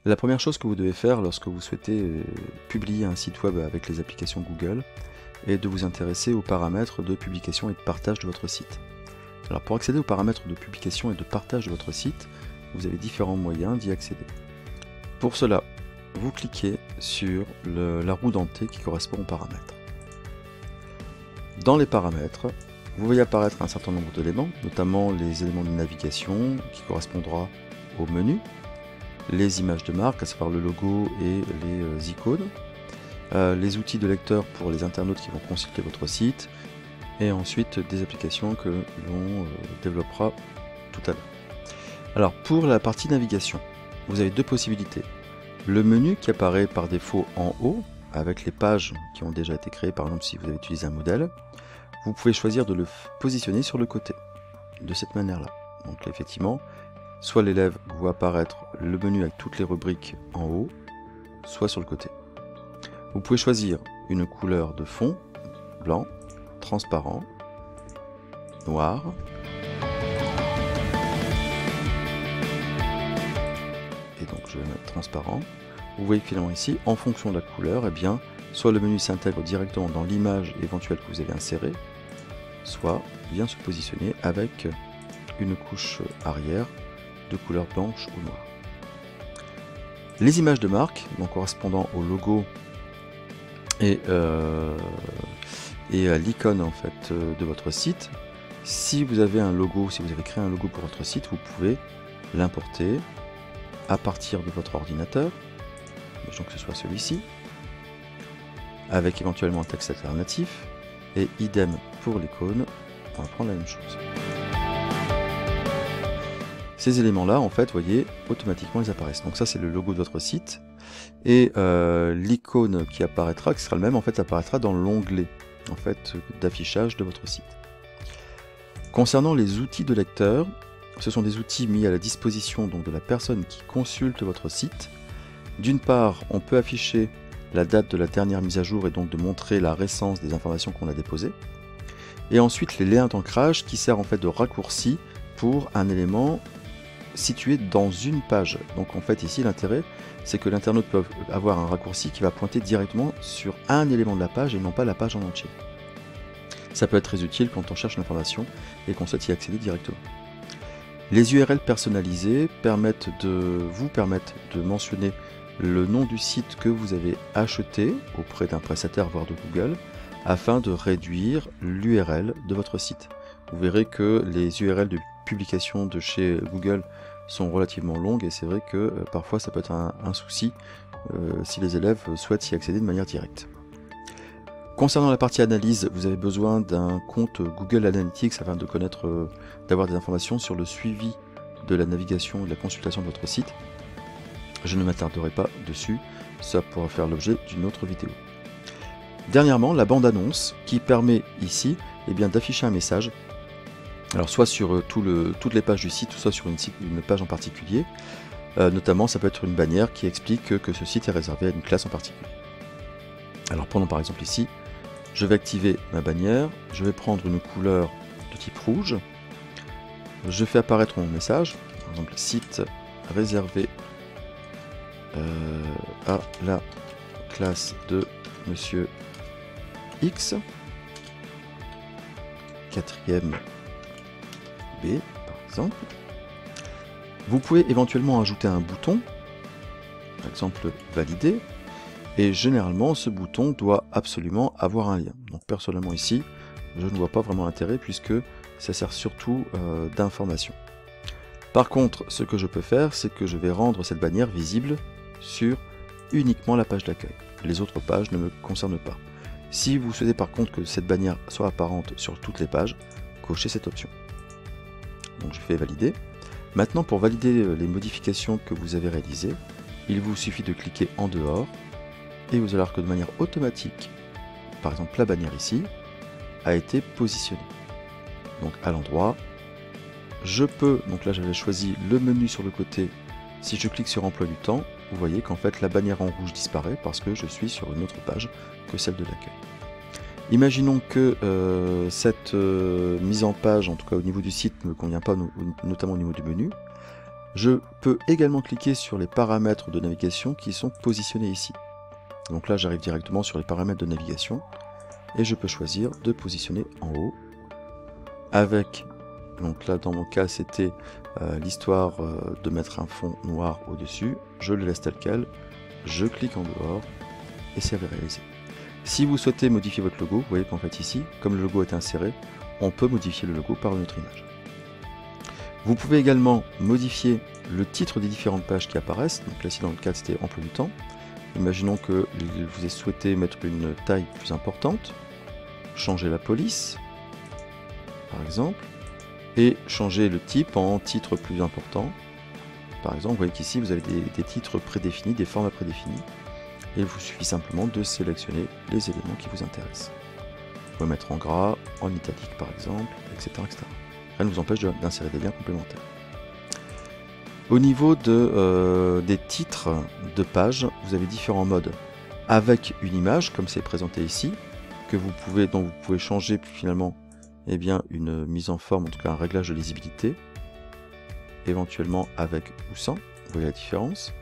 La première chose que vous devez faire lorsque vous souhaitez publier un site web avec les applications Google est de vous intéresser aux paramètres de publication et de partage de votre site. Alors pour accéder aux paramètres de publication et de partage de votre site, vous avez différents moyens d'y accéder. Pour cela, vous cliquez sur la roue dentée qui correspond aux paramètres. Dans les paramètres, vous voyez apparaître un certain nombre d'éléments, notamment les éléments de navigation qui correspondra au menu, les images de marque, à savoir le logo et les icônes, les outils de lecteur pour les internautes qui vont consulter votre site, et ensuite des applications que l'on développera tout à l'heure. Alors pour la partie navigation, vous avez deux possibilités. Le menu qui apparaît par défaut en haut, avec les pages qui ont déjà été créées, par exemple si vous avez utilisé un modèle, vous pouvez choisir de le positionner sur le côté, de cette manière-là. Donc effectivement, soit l'élève voit apparaître le menu avec toutes les rubriques en haut, soit sur le côté. Vous pouvez choisir une couleur de fond, blanc, transparent, noir, et donc je vais mettre transparent. Vous voyez que finalement ici, en fonction de la couleur, eh bien, soit le menu s'intègre directement dans l'image éventuelle que vous avez insérée, soit vient se positionner avec une couche arrière de couleur blanche ou noire. Les images de marque, donc correspondant au logo et à l'icône en fait de votre site, si vous avez un logo, si vous avez créé un logo pour votre site, vous pouvez l'importer à partir de votre ordinateur. Donc que ce soit celui-ci, avec éventuellement un texte alternatif, et idem pour l'icône, on va prendre la même chose. Ces éléments-là, en fait, vous voyez, automatiquement ils apparaissent. Donc ça c'est le logo de votre site, et l'icône qui apparaîtra, qui sera le même, en fait, apparaîtra dans l'onglet en fait, d'affichage de votre site. Concernant les outils de lecteur, ce sont des outils mis à la disposition donc, de la personne qui consulte votre site. D'une part, on peut afficher la date de la dernière mise à jour et donc de montrer la récence des informations qu'on a déposées. Et ensuite, les liens d'ancrage qui servent en fait de raccourci pour un élément situé dans une page. Donc en fait ici, l'intérêt, c'est que l'internaute peut avoir un raccourci qui va pointer directement sur un élément de la page et non pas la page en entier. Ça peut être très utile quand on cherche l'information et qu'on souhaite y accéder directement. Les URL personnalisées vous permettent de mentionner le nom du site que vous avez acheté auprès d'un prestataire, voire de Google, afin de réduire l'URL de votre site. Vous verrez que les URL de publication de chez Google sont relativement longues et c'est vrai que parfois ça peut être un souci si les élèves souhaitent y accéder de manière directe. Concernant la partie analyse, vous avez besoin d'un compte Google Analytics afin de connaître, d'avoir des informations sur le suivi de la navigation et de la consultation de votre site. Je ne m'attarderai pas dessus, ça pourra faire l'objet d'une autre vidéo. Dernièrement, la bande-annonce qui permet ici d'afficher un message, alors soit sur toutes les pages du site, soit sur une page en particulier. Notamment, ça peut être une bannière qui explique que ce site est réservé à une classe en particulier. Alors prenons par exemple ici, je vais activer ma bannière, je vais prendre une couleur de type rouge, je fais apparaître mon message, par exemple site réservé à la classe de Monsieur X, 4e B par exemple. Vous pouvez éventuellement ajouter un bouton, par exemple valider, et généralement ce bouton doit absolument avoir un lien. Donc personnellement ici, je ne vois pas vraiment l'intérêt puisque ça sert surtout d'information. Par contre, ce que je peux faire, c'est que je vais rendre cette bannière visible sur uniquement la page d'accueil. Les autres pages ne me concernent pas. Si vous souhaitez par contre que cette bannière soit apparente sur toutes les pages, cochez cette option. Donc je fais valider. Maintenant, pour valider les modifications que vous avez réalisées, il vous suffit de cliquer en dehors et vous allez voir que de manière automatique, par exemple la bannière ici, a été positionnée. Donc à l'endroit, je peux, donc là j'avais choisi le menu sur le côté, si je clique sur emploi du temps, vous voyez qu'en fait la bannière en rouge disparaît parce que je suis sur une autre page que celle de l'accueil. Imaginons que cette mise en page, en tout cas au niveau du site, ne me convient pas, notamment au niveau du menu. Je peux également cliquer sur les paramètres de navigation qui sont positionnés ici. Donc là, j'arrive directement sur les paramètres de navigation et je peux choisir de positionner en haut avec, donc là dans mon cas c'était l'histoire de mettre un fond noir au-dessus. Je le laisse tel quel, je clique en dehors et c'est réalisé. Si vous souhaitez modifier votre logo, vous voyez qu'en fait ici, comme le logo est inséré, on peut modifier le logo par une autre image. Vous pouvez également modifier le titre des différentes pages qui apparaissent. Donc là, ici dans le cas, c'était emploi du temps. Imaginons que vous ayez souhaité mettre une taille plus importante, changer la police, par exemple, et changer le type en titre plus important. Par exemple, vous voyez qu'ici, vous avez des titres prédéfinis, des formats prédéfinis. Et il vous suffit simplement de sélectionner les éléments qui vous intéressent. Vous pouvez mettre en gras, en italique par exemple, etc. etc. Rien ne vous empêche d'insérer des liens complémentaires. Au niveau des titres de pages, vous avez différents modes. Avec une image, comme c'est présenté ici, dont vous pouvez changer finalement une mise en forme, en tout cas un réglage de lisibilité, éventuellement avec ou sans, vous voyez la différence.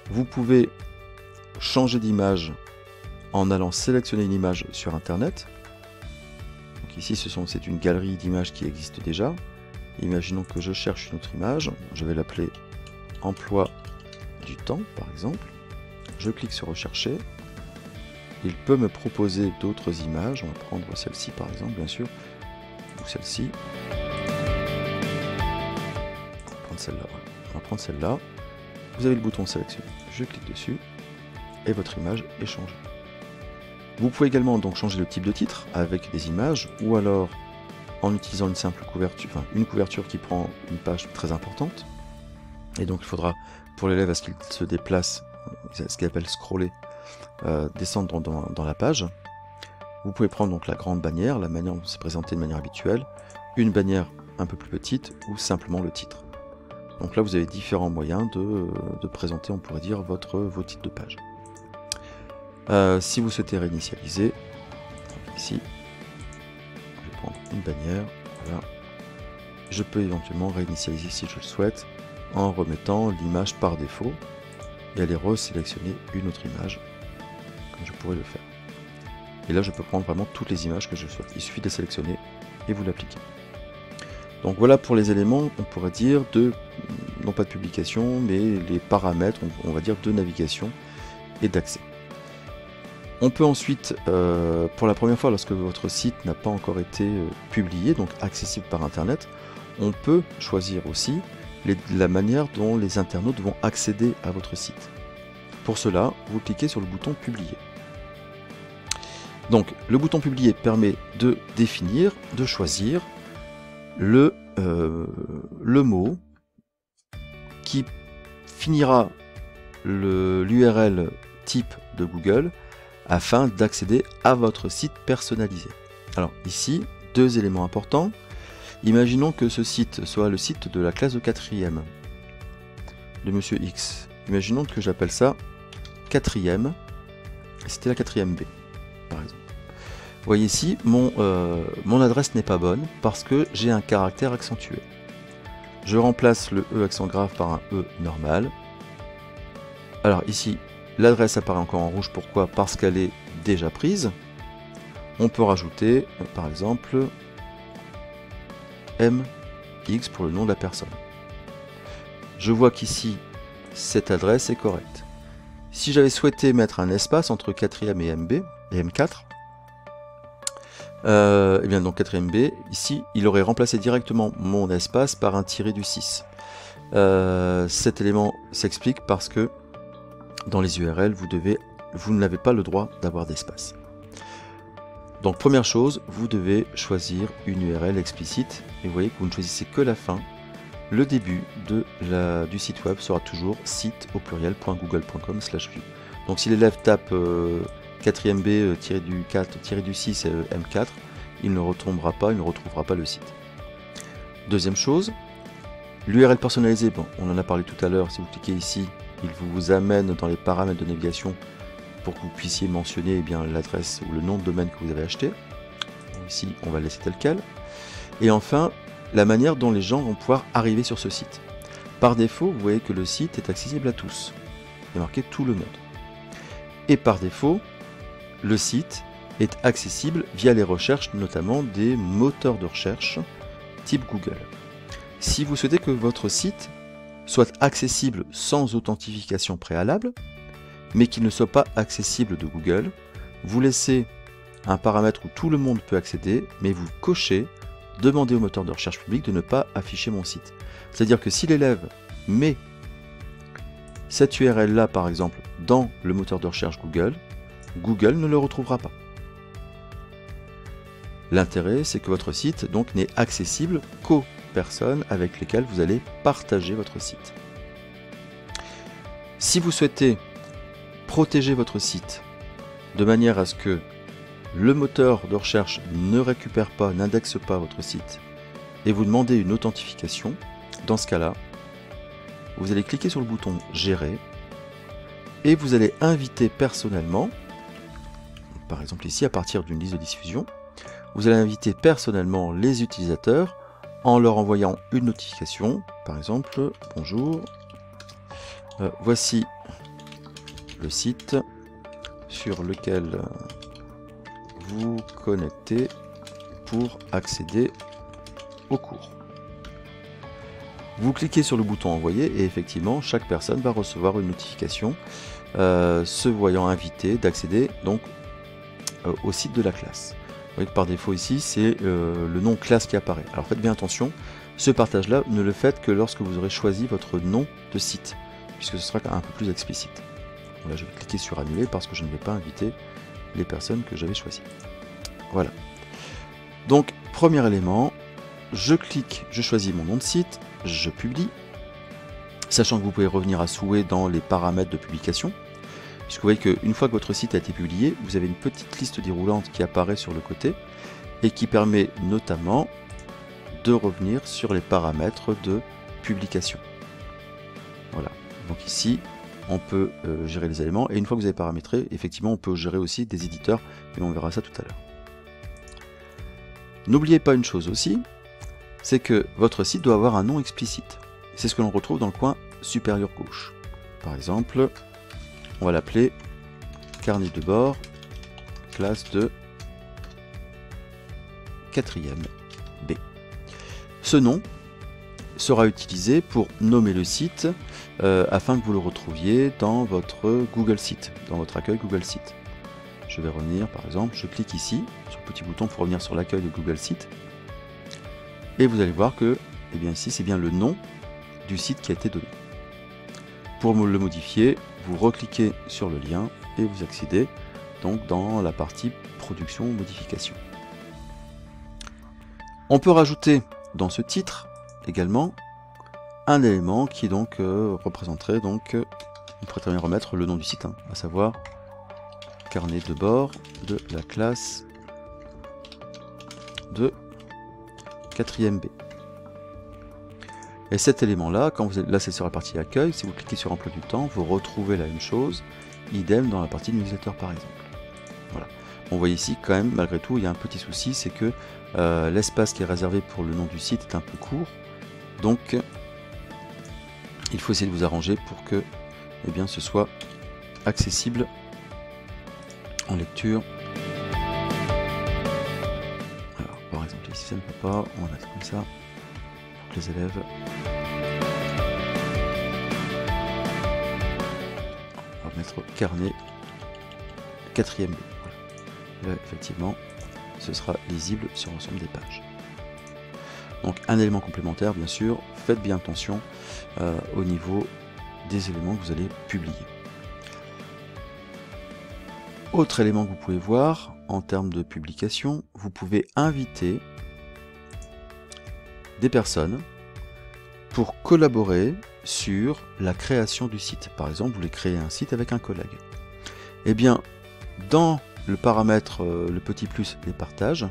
Vous pouvez changer d'image en allant sélectionner une image sur internet. Donc ici c'est une galerie d'images qui existe déjà. Imaginons que je cherche une autre image, je vais l'appeler emploi du temps par exemple. Je clique sur rechercher. Il peut me proposer d'autres images, on va prendre celle-ci par exemple bien sûr, ou celle-ci. On va prendre celle-là. On va prendre celle-là. Vous avez le bouton sélectionner, je clique dessus et votre image est changée. Vous pouvez également donc changer le type de titre avec des images ou alors en utilisant une simple couverture, une couverture qui prend une page très importante. Et donc il faudra pour l'élève à ce qu'il se déplace, ce qu'il appelle scroller, descendre dans la page. Vous pouvez prendre donc la grande bannière, la manière dont c'est présenté de manière habituelle, une bannière un peu plus petite ou simplement le titre. Donc là vous avez différents moyens de présenter, on pourrait dire, vos titres de page. Si vous souhaitez réinitialiser, ici, je vais prendre une bannière, voilà. Je peux éventuellement réinitialiser si je le souhaite, en remettant l'image par défaut, et aller resélectionner une autre image, comme je pourrais le faire. Et là je peux prendre vraiment toutes les images que je souhaite, il suffit de les sélectionner et vous l'appliquez. Donc voilà pour les éléments, on pourrait dire, non pas de publication, mais les paramètres, on va dire, de navigation et d'accès. On peut ensuite, pour la première fois, lorsque votre site n'a pas encore été publié, donc accessible par Internet, on peut choisir aussi la manière dont les internautes vont accéder à votre site. Pour cela, vous cliquez sur le bouton Publier. Donc, le bouton Publier permet de définir, de choisir le mot qui finira l'URL type de Google afin d'accéder à votre site personnalisé. Alors ici, deux éléments importants. Imaginons que ce site soit le site de la classe de 4e de Monsieur X. Imaginons que j'appelle ça 4e, c'était la 4e B, par exemple. Vous voyez ici, mon adresse n'est pas bonne parce que j'ai un caractère accentué. Je remplace le E accent grave par un E normal. Alors ici, l'adresse apparaît encore en rouge, pourquoi? Parce qu'elle est déjà prise. On peut rajouter, par exemple, MX pour le nom de la personne. Je vois qu'ici, cette adresse est correcte. Si j'avais souhaité mettre un espace entre 4e et MB, et M4, et bien donc 4e B, ici, il aurait remplacé directement mon espace par un tiré du 6. Cet élément s'explique parce que dans les URL, vous n'avez pas le droit d'avoir d'espace. Donc première chose, vous devez choisir une URL explicite, et vous voyez que vous ne choisissez que la fin. Le début du site web sera toujours site au pluriel.google.com/view. Donc si l'élève tape 4e B du 4 du 6 M4, il ne retrouvera pas le site. Deuxième chose, l'URL personnalisée, bon, on en a parlé tout à l'heure, si vous cliquez ici, il vous amène dans les paramètres de navigation pour que vous puissiez mentionner l'adresse ou le nom de domaine que vous avez acheté. Bon, ici, on va le laisser tel quel. Et enfin, la manière dont les gens vont pouvoir arriver sur ce site. Par défaut, vous voyez que le site est accessible à tous. Il est marqué tout le monde. Et par défaut, le site est accessible via les recherches, notamment des moteurs de recherche type Google. Si vous souhaitez que votre site soit accessible sans authentification préalable, mais qu'il ne soit pas accessible de Google, vous laissez un paramètre où tout le monde peut accéder, mais vous cochez « Demandez au moteur de recherche public de ne pas afficher mon site ». C'est-à-dire que si l'élève met cette URL-là, par exemple, dans le moteur de recherche Google, Google ne le retrouvera pas. L'intérêt, c'est que votre site donc n'est accessible qu'aux personnes avec lesquelles vous allez partager votre site. Si vous souhaitez protéger votre site de manière à ce que le moteur de recherche ne récupère pas, n'indexe pas votre site et vous demandez une authentification, dans ce cas-là, vous allez cliquer sur le bouton Gérer et vous allez inviter personnellement, par exemple ici à partir d'une liste de diffusion, vous allez inviter personnellement les utilisateurs en leur envoyant une notification, par exemple, bonjour, voici le site sur lequel vous connectez pour accéder au cours. Vous cliquez sur le bouton envoyer et effectivement chaque personne va recevoir une notification se voyant invité d'accéder donc au site de la classe. Vous voyez que par défaut ici c'est le nom classe qui apparaît. Alors faites bien attention, ce partage là ne le faites que lorsque vous aurez choisi votre nom de site, puisque ce sera un peu plus explicite. Là je vais cliquer sur annuler parce que je ne vais pas inviter les personnes que j'avais choisies. Voilà. Donc premier élément, je clique, je choisis mon nom de site, je publie, sachant que vous pouvez revenir à souhait dans les paramètres de publication. Puisque vous voyez qu'une fois que votre site a été publié, vous avez une petite liste déroulante qui apparaît sur le côté et qui permet notamment de revenir sur les paramètres de publication. Voilà, donc ici on peut gérer les éléments et une fois que vous avez paramétré, effectivement on peut gérer aussi des éditeurs, mais on verra ça tout à l'heure. N'oubliez pas une chose aussi, c'est que votre site doit avoir un nom explicite. C'est ce que l'on retrouve dans le coin supérieur gauche. Par exemple, on va l'appeler carnet de bord, classe de 4e B. Ce nom sera utilisé pour nommer le site afin que vous le retrouviez dans votre Google Site, dans votre accueil Google Site. Je vais revenir, par exemple, je clique ici, sur le petit bouton pour revenir sur l'accueil de Google Site. Et vous allez voir que, eh bien ici, c'est bien le nom du site qui a été donné. Pour le modifier, vous recliquez sur le lien et vous accédez donc dans la partie production modification. On peut rajouter dans ce titre également un élément qui donc représenterait donc, on pourrait très bien remettre le nom du site, à savoir carnet de bord de la classe de 4e B. Et cet élément-là, quand vous êtes là, c'est sur la partie accueil. Si vous cliquez sur emploi du temps, vous retrouvez la même chose, idem dans la partie newsletter par exemple. Voilà. On voit ici quand même, malgré tout, il y a un petit souci, c'est que l'espace qui est réservé pour le nom du site est un peu court. Donc, il faut essayer de vous arranger pour que, eh bien, ce soit accessible en lecture. Alors, par exemple, ici ça ne va pas, on va mettre comme ça pour que les élèves. On va mettre carnet 4e B. Voilà. Là, effectivement, ce sera lisible sur l'ensemble des pages. Donc, un élément complémentaire, bien sûr, faites bien attention au niveau des éléments que vous allez publier. Autre élément que vous pouvez voir en termes de publication, vous pouvez inviter des personnes pour collaborer sur la création du site. Par exemple, vous voulez créer un site avec un collègue. Eh bien, dans le paramètre, le petit plus, les partages,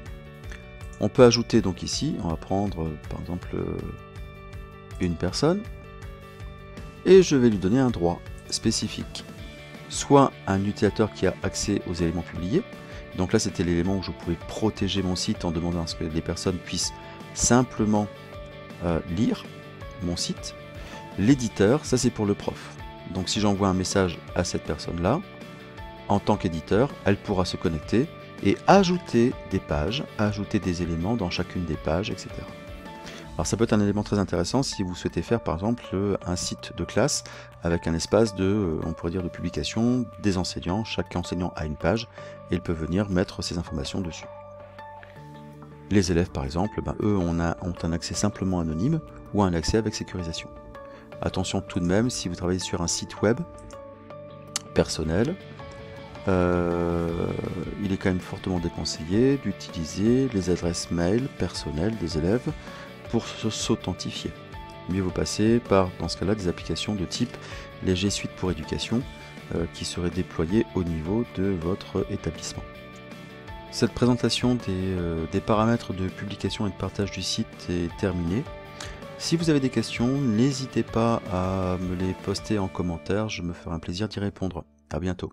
on peut ajouter donc ici, on va prendre par exemple une personne, et je vais lui donner un droit spécifique. Soit un utilisateur qui a accès aux éléments publiés, donc là c'était l'élément où je pouvais protéger mon site en demandant à ce que les personnes puissent simplement lire mon site. L'éditeur, ça c'est pour le prof. Donc si j'envoie un message à cette personne-là, en tant qu'éditeur, elle pourra se connecter et ajouter des pages, ajouter des éléments dans chacune des pages, etc. Alors ça peut être un élément très intéressant si vous souhaitez faire par exemple un site de classe avec un espace de, on pourrait dire, de publication des enseignants. Chaque enseignant a une page et il peut venir mettre ses informations dessus. Les élèves par exemple, eux ont un accès simplement anonyme ou un accès avec sécurisation. Attention tout de même, si vous travaillez sur un site web personnel, il est quand même fortement déconseillé d'utiliser les adresses mail personnelles des élèves pour s'authentifier. Mieux vaut passer par, dans ce cas-là, des applications de type les G Suite pour éducation qui seraient déployées au niveau de votre établissement. Cette présentation des paramètres de publication et de partage du site est terminée. Si vous avez des questions, n'hésitez pas à me les poster en commentaire, je me ferai un plaisir d'y répondre. À bientôt.